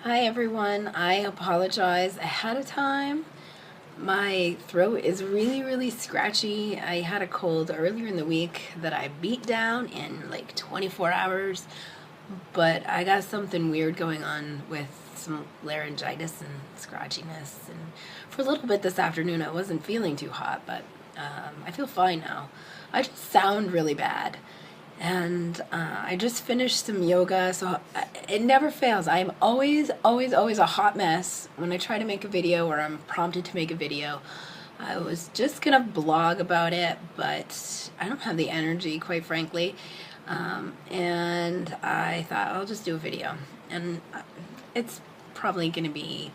Hi everyone, I apologize ahead of time. My throat is really scratchy. I had a cold earlier in the week that I beat down in like 24 hours, but I got something weird going on with some laryngitis and scratchiness. And for a little bit this afternoon, I wasn't feeling too hot, but I feel fine now. I just sound really bad. And I just finished some yoga, so it never fails. I'm always a hot mess when I try to make a video or I'm prompted to make a video. I was just gonna blog about it, but I don't have the energy, quite frankly. And I thought I'll just do a video. And it's probably gonna be,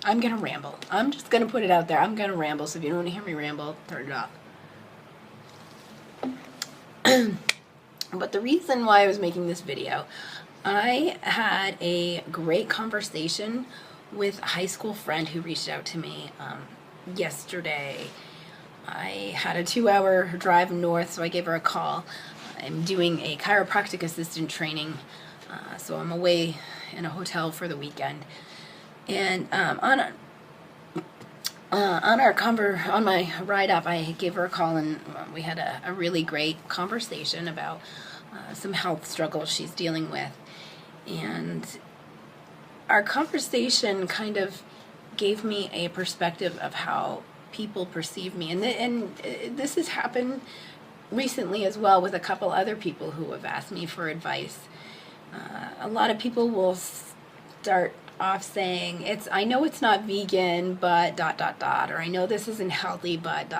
I'm gonna ramble. I'm just gonna put it out there. I'm gonna ramble, so if you don't want to hear me ramble, turn it off. But the reason why I was making this video, I had a great conversation with a high school friend who reached out to me yesterday. I had a 2-hour drive north, so I gave her a call. I'm doing a chiropractic assistant training, so I'm away in a hotel for the weekend. And on my ride up, I gave her a call, and we had a really great conversation about some health struggles she's dealing with. And our conversation kind of gave me a perspective of how people perceive me. And this has happened recently as well with a couple other people who have asked me for advice. A lot of people will start off saying, I know it's not vegan, but ... or I know this isn't healthy, but ...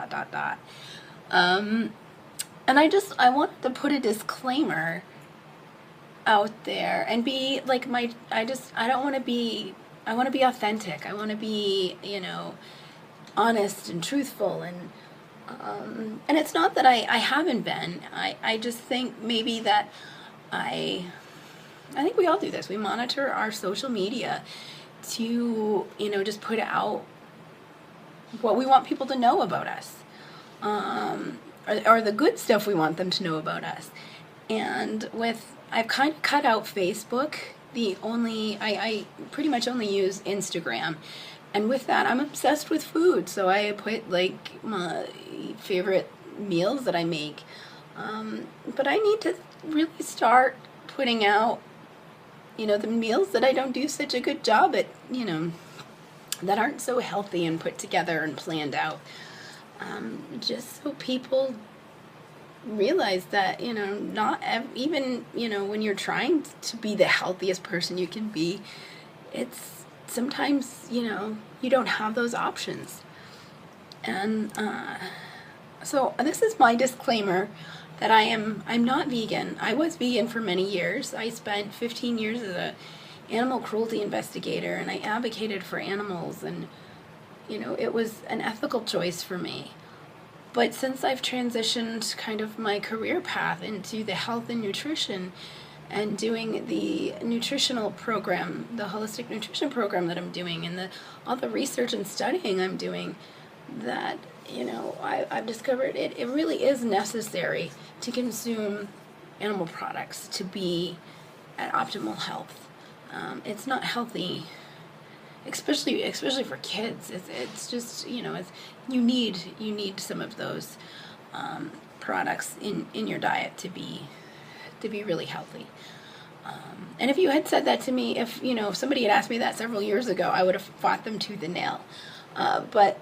And I wanted to put a disclaimer out there and be like I don't want to be, I want to be authentic. I want to be, honest and truthful, and it's not that I haven't been. I just think maybe that I think we all do this. We monitor our social media to, just put out what we want people to know about us, or the good stuff we want them to know about us. And I've kind of cut out Facebook. I pretty much only use Instagram. And with that, I'm obsessed with food. So I put like my favorite meals that I make. But I need to really start putting out the meals that I don't do such a good job at, that aren't so healthy and put together and planned out. Just so people realize that, not even, when you're trying to be the healthiest person you can be, it's sometimes, you don't have those options. And so this is my disclaimer that I'm not vegan. I was vegan for many years. I spent 15 years as a animal cruelty investigator, and I advocated for animals, and it was an ethical choice for me. But since I've transitioned kind of my career path into the health and nutrition and doing the nutritional program, the holistic nutrition program that I'm doing, and all the research and studying I'm doing, that I've discovered it really is necessary to consume animal products to be at optimal health. It's not healthy, especially for kids. It's just you need some of those products in your diet to be really healthy. And if you had said that to me, if somebody had asked me that several years ago, I would have fought them tooth and nail. But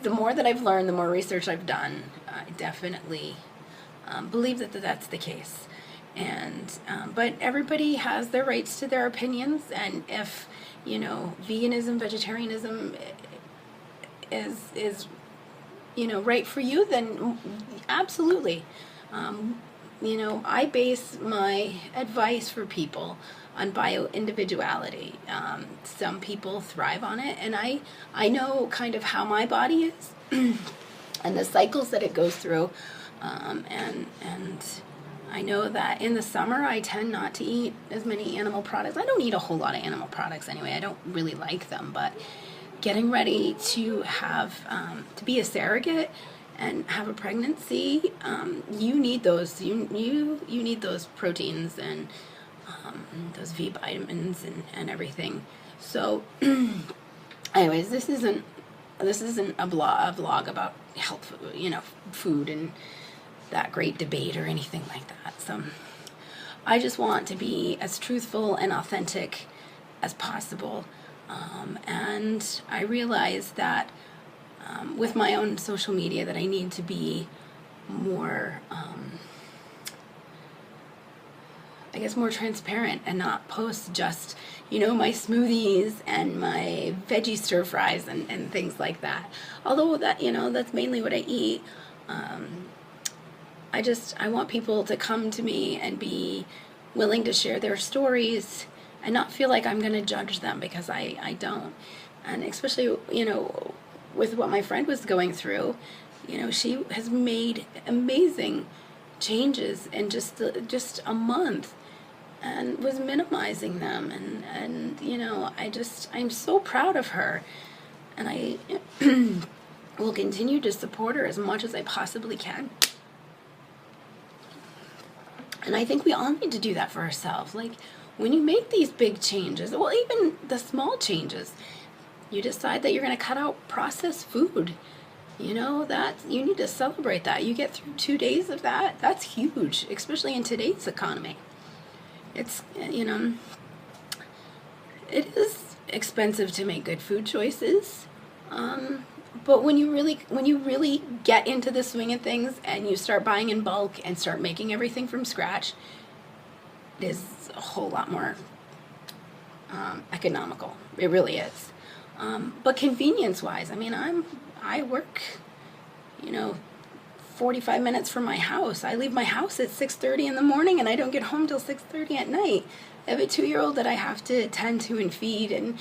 the more that I've learned, the more research I've done, I definitely believe that that's the case. And but everybody has their rights to their opinions, and if veganism, vegetarianism is right for you, then absolutely. I base my advice for people on bio-individuality. Some people thrive on it, and I know kind of how my body is and the cycles that it goes through, and I know that in the summer I tend not to eat as many animal products. I don't eat a whole lot of animal products anyway. I don't really like them, but getting ready to have to be a surrogate and have a pregnancy, you need those. You need those proteins, and those V vitamins and everything. So, anyways, this isn't a vlog about health, food and that great debate or anything like that. So I just want to be as truthful and authentic as possible. And I realize that with my own social media that I need to be more, more transparent and not post just, my smoothies and my veggie stir fries and things like that. Although that, that's mainly what I eat. I want people to come to me and be willing to share their stories and not feel like I'm going to judge them, because I don't. And especially, with what my friend was going through, she has made amazing changes in just a month and was minimizing them. And I'm so proud of her. And I will continue to support her as much as I possibly can. And I think we all need to do that for ourselves. Like, when you make these big changes, well, even the small changes, you decide that you're going to cut out processed food. That you need to celebrate that. You get through 2 days of that, that's huge, especially in today's economy. It's, it is expensive to make good food choices. But when you really get into the swing of things and you start buying in bulk and start making everything from scratch, it is a whole lot more economical. It really is. But convenience-wise, I work, 45 minutes from my house. I leave my house at 6:30 in the morning and I don't get home till 6:30 at night. I have a 2-year-old that I have to tend to and feed, and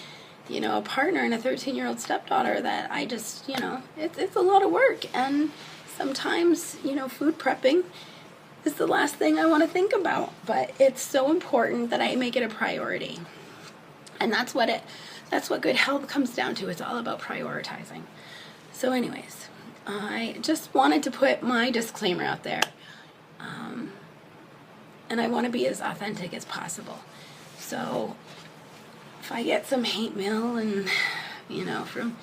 a partner and a 13-year-old stepdaughter that I just, it's a lot of work. And sometimes, food prepping is the last thing I want to think about. But it's so important that I make it a priority. And that's what good health comes down to. It's all about prioritizing. So anyways, I just wanted to put my disclaimer out there. And I want to be as authentic as possible. So if I get some hate mail and, from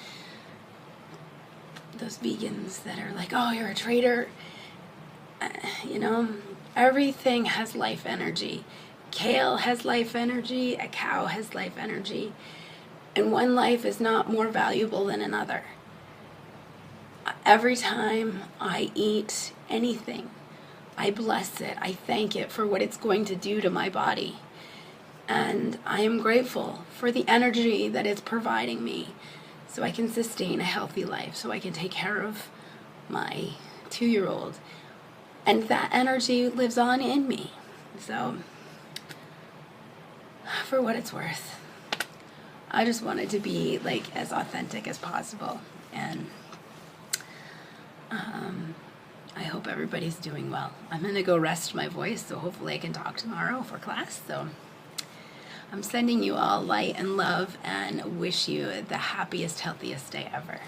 those vegans that are like, oh, you're a traitor, everything has life energy. Kale has life energy, a cow has life energy, and one life is not more valuable than another. Every time I eat anything, I bless it, I thank it for what it's going to do to my body. And I am grateful for the energy that it's providing me so I can sustain a healthy life, so I can take care of my 2-year-old. And that energy lives on in me. So, for what it's worth, I just wanted to be as authentic as possible. And I hope everybody's doing well. I'm going to go rest my voice, so hopefully I can talk tomorrow for class. So I'm sending you all light and love and wish you the happiest, healthiest day ever.